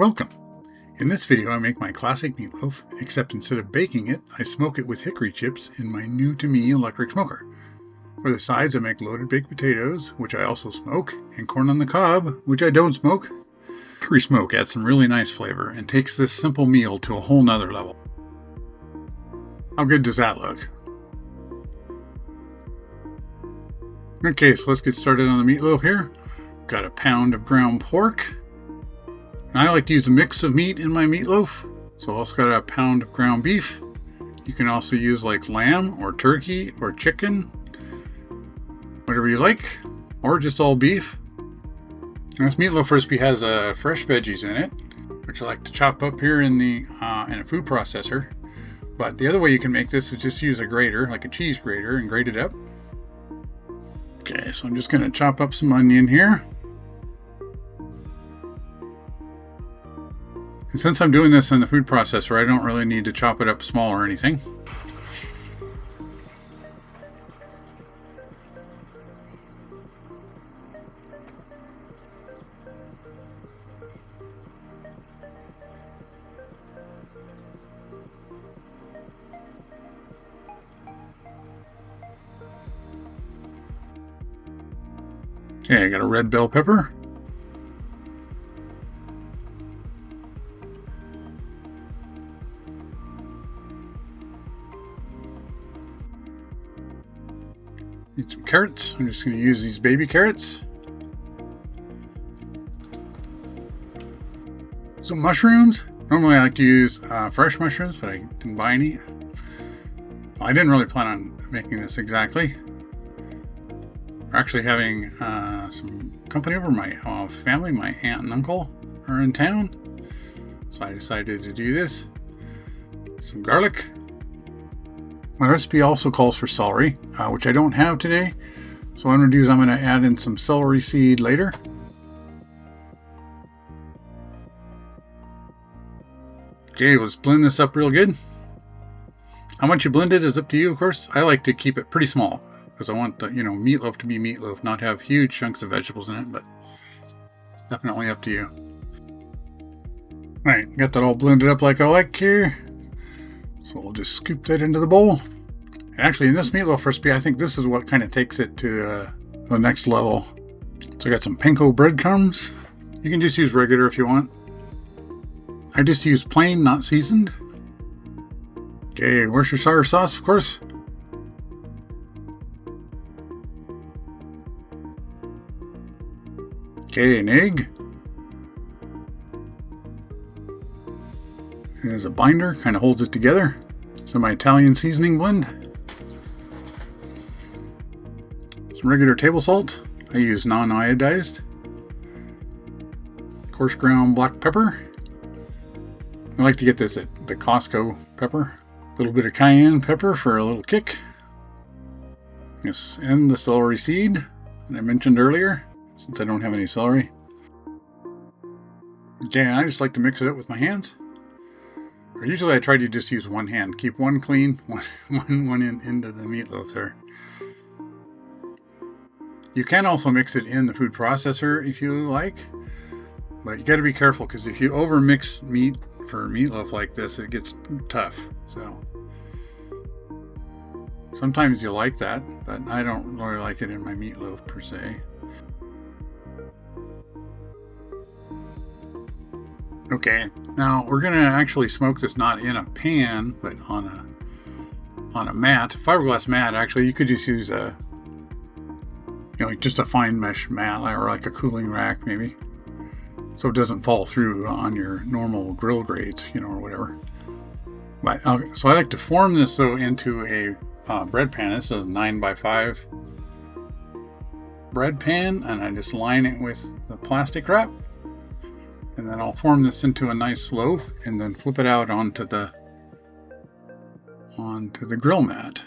Welcome! In this video I make my classic meatloaf, except instead of baking it, I smoke it with hickory chips in my new-to-me electric smoker. For the sides I make loaded baked potatoes, which I also smoke, and corn on the cob, which I don't smoke. Hickory smoke adds some really nice flavor and takes this simple meal to a whole nother level. How good does that look? Okay, so let's get started on the meatloaf here. Got a pound of ground pork. I like to use a mix of meat in my meatloaf, so I also got a pound of ground beef. You can also use like lamb or turkey or chicken, whatever you like, or just all beef. And this meatloaf recipe has fresh veggies in it, which I like to chop up here in a food processor. But the other way you can make this is just use a grater, like a cheese grater, and grate it up. Okay, so I'm just going to chop up some onion here. And since I'm doing this in the food processor, I don't really need to chop it up small or anything. Okay, I got a red bell pepper. Need some carrots. I'm just going to use these baby carrots. Some mushrooms. Normally I like to use fresh mushrooms, but I didn't buy any. I didn't really plan on making this exactly. We're actually having some company over. My family, my aunt and uncle are in town. So I decided to do this. Some garlic. My recipe also calls for celery, which I don't have today. So what I'm going to do is I'm going to add in some celery seed later. Okay, let's blend this up real good. How much you blend it is up to you, of course. I like to keep it pretty small because I want the meatloaf to be meatloaf, not have huge chunks of vegetables in it, but definitely up to you. All right, got that all blended up like I like here. So we'll just scoop that into the bowl. And actually, in this meatloaf recipe, I think this is what kind of takes it to the next level. So I got some panko breadcrumbs. You can just use regular if you want. I just use plain, not seasoned. Okay, Worcestershire sauce, of course. Okay, an egg. There's a binder, kind of holds it together. Some my Italian seasoning blend. Some regular table salt. I use non-iodized. Coarse ground black pepper. I like to get this at the Costco pepper. A little bit of cayenne pepper for a little kick. Yes, and the celery seed that I mentioned earlier, since I don't have any celery. Okay, I just like to mix it up with my hands. Or usually I try to just use one hand. Keep one clean, one into the meatloaf there. You can also mix it in the food processor if you like. But you got to be careful because if you over mix meat for meatloaf like this, it gets tough. So sometimes you like that, but I don't really like it in my meatloaf per se. Okay, now we're going to actually smoke this not in a pan, but on a mat, fiberglass mat. Actually, you could just use a, just a fine mesh mat or like a cooling rack maybe, so it doesn't fall through on your normal grill grates, or whatever. But so I like to form this though into a bread pan. This is a 9x5 bread pan, and I just line it with the plastic wrap. And then I'll form this into a nice loaf and then flip it out onto the grill mat.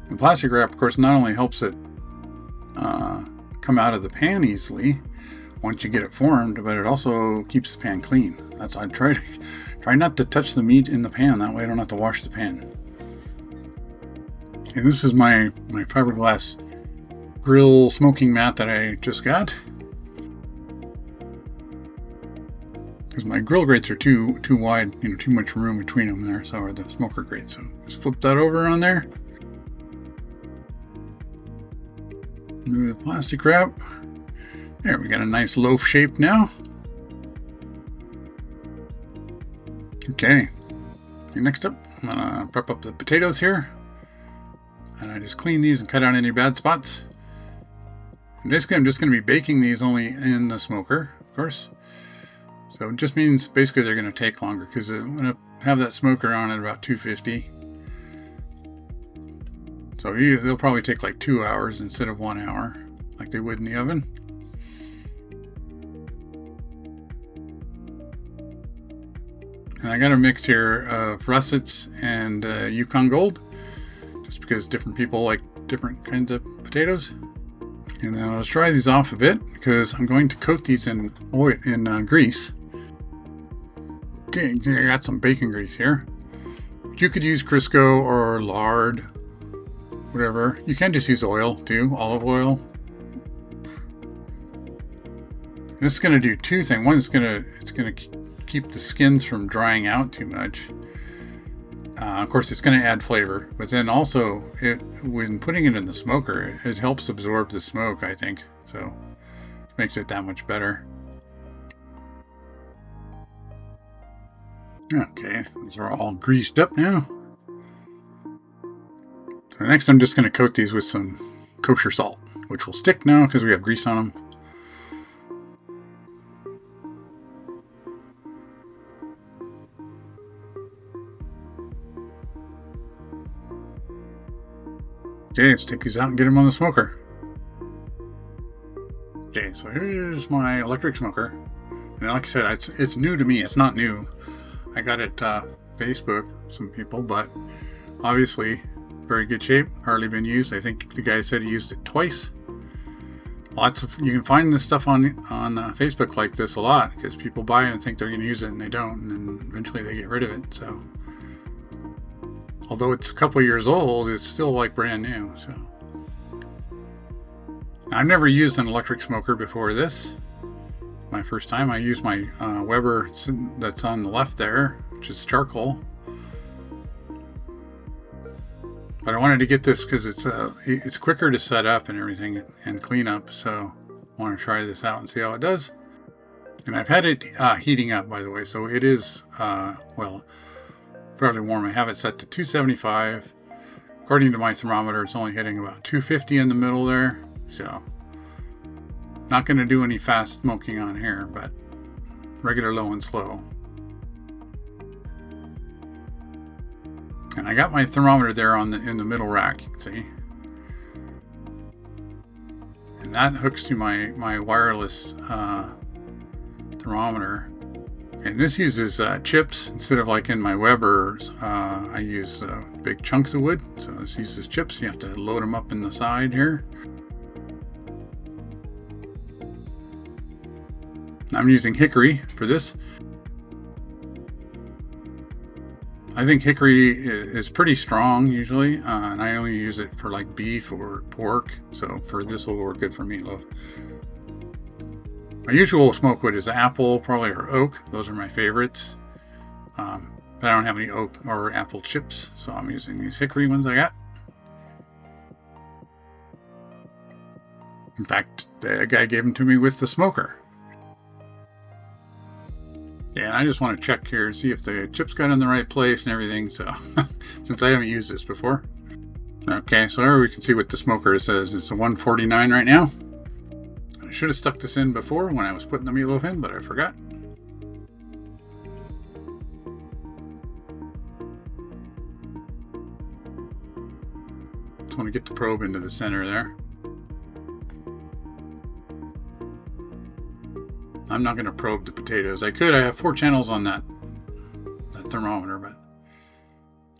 The plastic wrap, of course, not only helps it come out of the pan easily once you get it formed, but it also keeps the pan clean. That's why I try not to touch the meat in the pan. That way I don't have to wash the pan. And this is my fiberglass grill smoking mat that I just got. Because my grill grates are too wide, too much room between them there, so are the smoker grates. So just flip that over on there. Move the plastic wrap. There, we got a nice loaf shape now. Okay. Next up, I'm gonna prep up the potatoes here. And I just clean these and cut out any bad spots. And basically, I'm just gonna be baking these only in the smoker, of course. So it just means basically they're going to take longer because I'm going to have that smoker on at about 250. So they'll probably take like 2 hours instead of 1 hour like they would in the oven. And I got a mix here of Russets and Yukon Gold, just because different people like different kinds of potatoes. And then I'll dry these off a bit because I'm going to coat these in oil, grease. Okay, I got some bacon grease here. You could use Crisco or lard, whatever. You can just use oil too, olive oil. This is going to do two things. One is it's going to keep the skins from drying out too much. Of course, it's going to add flavor, but then also when putting it in the smoker, it helps absorb the smoke, I think. So it makes it that much better. Okay, these are all greased up now. So next I'm just going to coat these with some kosher salt, which will stick now because we have grease on them. Okay, let's take these out and get them on the smoker. Okay, so here's my electric smoker. And like I said, it's new to me. It's not new. I got it Facebook, some people, but obviously very good shape, hardly been used. I think the guy said he used it twice. You can find this stuff on Facebook like this a lot because people buy it and think they're going to use it and they don't, and then eventually they get rid of it. So although it's a couple years old, it's still like brand new. So I've never used an electric smoker before this. My first time. I used my Weber that's on the left there, which is charcoal. But I wanted to get this because it's quicker to set up and everything and clean up. So I want to try this out and see how it does. And I've had it heating up, by the way, so it is fairly warm. I have it set to 275. According to my thermometer, it's only hitting about 250 in the middle there. So not going to do any fast smoking on here, but regular low and slow. And I got my thermometer there in the middle rack, you can see. And that hooks to my wireless thermometer. And this uses chips instead of like in my Weber's. I use big chunks of wood. So this uses chips. You have to load them up in the side here. I'm using hickory for this. I think hickory is pretty strong usually, and I only use it for like beef or pork. So for this will work good for meatloaf. My usual smoke wood is apple, probably, or oak. Those are my favorites. But I don't have any oak or apple chips, so I'm using these hickory ones I got. In fact, the guy gave them to me with the smoker. Yeah, and I just want to check here and see if the chips got in the right place and everything, so since I haven't used this before. Okay, so here we can see what the smoker says. It's a 149 right now. I should have stuck this in before when I was putting the meatloaf in, but I forgot. Just want to get the probe into the center there. I'm not going to probe the potatoes. I could. I have 4 channels on that thermometer,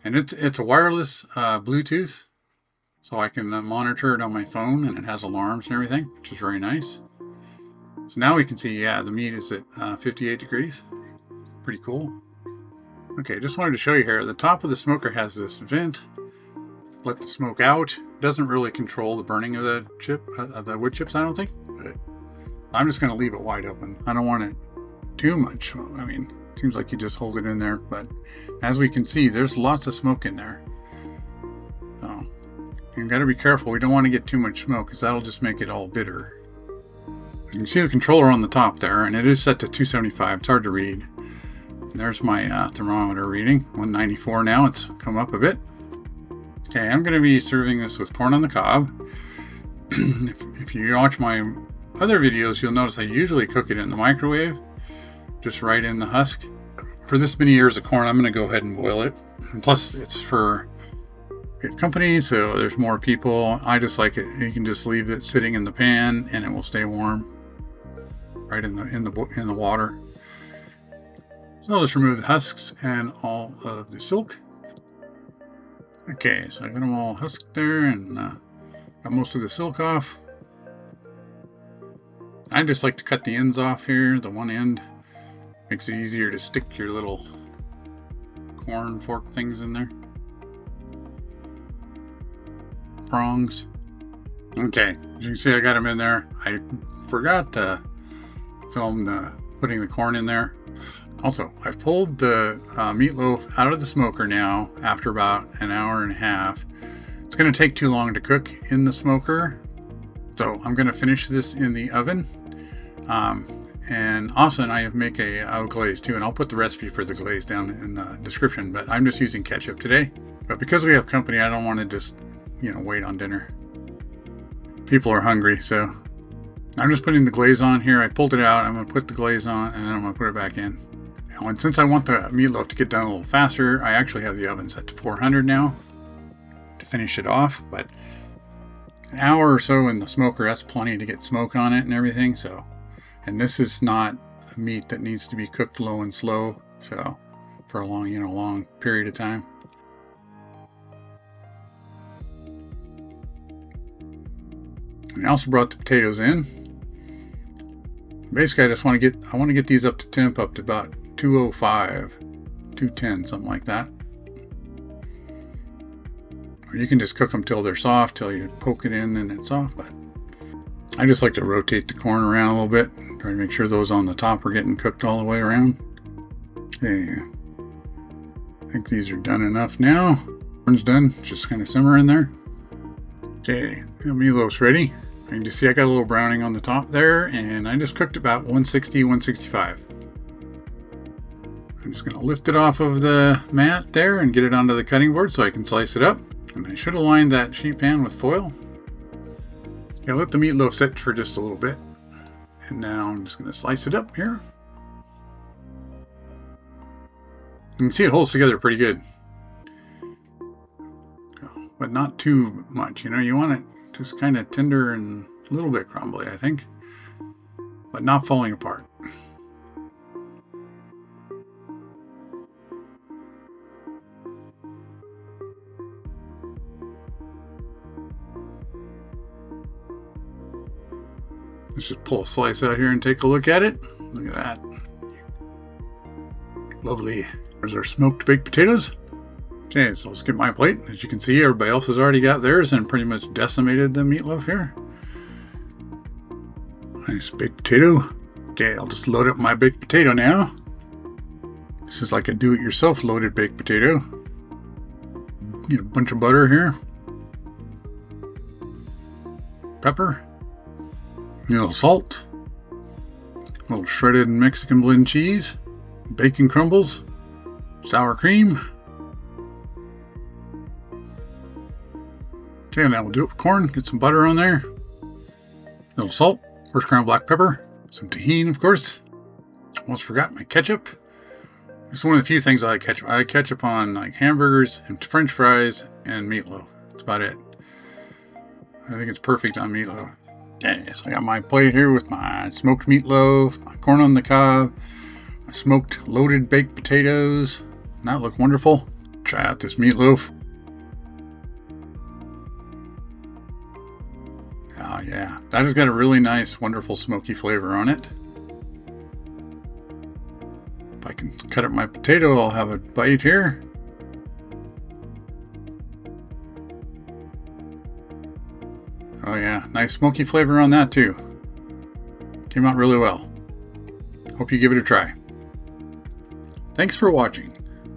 and it's a wireless Bluetooth. So I can monitor it on my phone, and it has alarms and everything, which is very nice. So now we can see, yeah, the meat is at 58 degrees. Pretty cool. Okay, just wanted to show you here. The top of the smoker has this vent. Let the smoke out. Doesn't really control the burning of the the wood chips, I don't think. But I'm just going to leave it wide open. I don't want it too much. I mean, it seems like you just hold it in there. But as we can see, there's lots of smoke in there. So you've got to be careful. We don't want to get too much smoke because that'll just make it all bitter. You can see the controller on the top there, and it is set to 275. It's hard to read. And there's my thermometer reading, 194 now. It's come up a bit. Okay, I'm going to be serving this with corn on the cob. If you watch my other videos, you'll notice I usually cook it in the microwave, just right in the husk. For this many ears of corn, I'm going to go ahead and boil it. And plus, it's for company, so there's more people. I just like it. You can just leave it sitting in the pan, and it will stay warm, right in the water. So I'll just remove the husks and all of the silk. Okay, so I got them all husked there and got most of the silk off. I just like to cut the ends off here, the one end. Makes it easier to stick your little corn fork things in there. Prongs. Okay, as you can see, I got them in there. I forgot to film putting the corn in there. Also, I've pulled the meatloaf out of the smoker now after about an hour and a half. It's going to take too long to cook in the smoker, so I'm going to finish this in the oven. And also, I make a glaze too, and I'll put the recipe for the glaze down in the description, but I'm just using ketchup today. But because we have company, I don't want to just, wait on dinner. People are hungry, so I'm just putting the glaze on here. I pulled it out. I'm going to put the glaze on, and then I'm going to put it back in. And since I want the meatloaf to get done a little faster, I actually have the oven set to 400 now to finish it off. But an hour or so in the smoker, that's plenty to get smoke on it and everything. So, and this is not a meat that needs to be cooked low and slow. So, for a long period of time. And I also brought the potatoes in. Basically, I want to get these up to temp up to about 205, 210, something like that. Or you can just cook them till they're soft, till you poke it in and it's soft. But I just like to rotate the corn around a little bit, try to make sure those on the top are getting cooked all the way around. Okay, I think these are done enough now. Corn's done, just kind of simmer in there. Okay, the meatloaf's ready. You can just see I got a little browning on the top there, and I just cooked about 160, 165. I'm just going to lift it off of the mat there and get it onto the cutting board so I can slice it up. And I should have lined that sheet pan with foil. Okay, let the meatloaf sit for just a little bit. And now I'm just going to slice it up here. You can see it holds together pretty good. But not too much, you want it just kind of tender and a little bit crumbly, I think. But not falling apart. Let's just pull a slice out here and take a look at it. Look at that. Lovely. There's our smoked baked potatoes. Okay, so let's get my plate. As you can see, everybody else has already got theirs and pretty much decimated the meatloaf here. Nice baked potato. Okay, I'll just load up my baked potato now. This is like a do-it-yourself loaded baked potato. Get a bunch of butter here. Pepper. A little salt. A little shredded Mexican blend cheese. Bacon crumbles. Sour cream. Okay, now we'll do it with corn. Get some butter on there. A little salt. First ground black pepper. Some tahini, of course. Almost forgot my ketchup. It's one of the few things I like ketchup. I like ketchup on like hamburgers and French fries and meatloaf. That's about it. I think it's perfect on meatloaf. Okay, so I got my plate here with my smoked meatloaf, my corn on the cob, my smoked loaded baked potatoes. Doesn't that look wonderful? Try out this meatloaf. Yeah, that has got a really nice, wonderful smoky flavor on it. If I can cut up my potato, I'll have a bite here. Oh yeah, nice smoky flavor on that too. Came out really well. Hope you give it a try. Thanks for watching.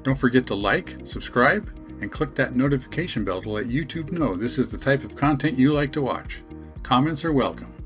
Don't forget to like, subscribe, and click that notification bell to let YouTube know this is the type of content you like to watch. Comments are welcome.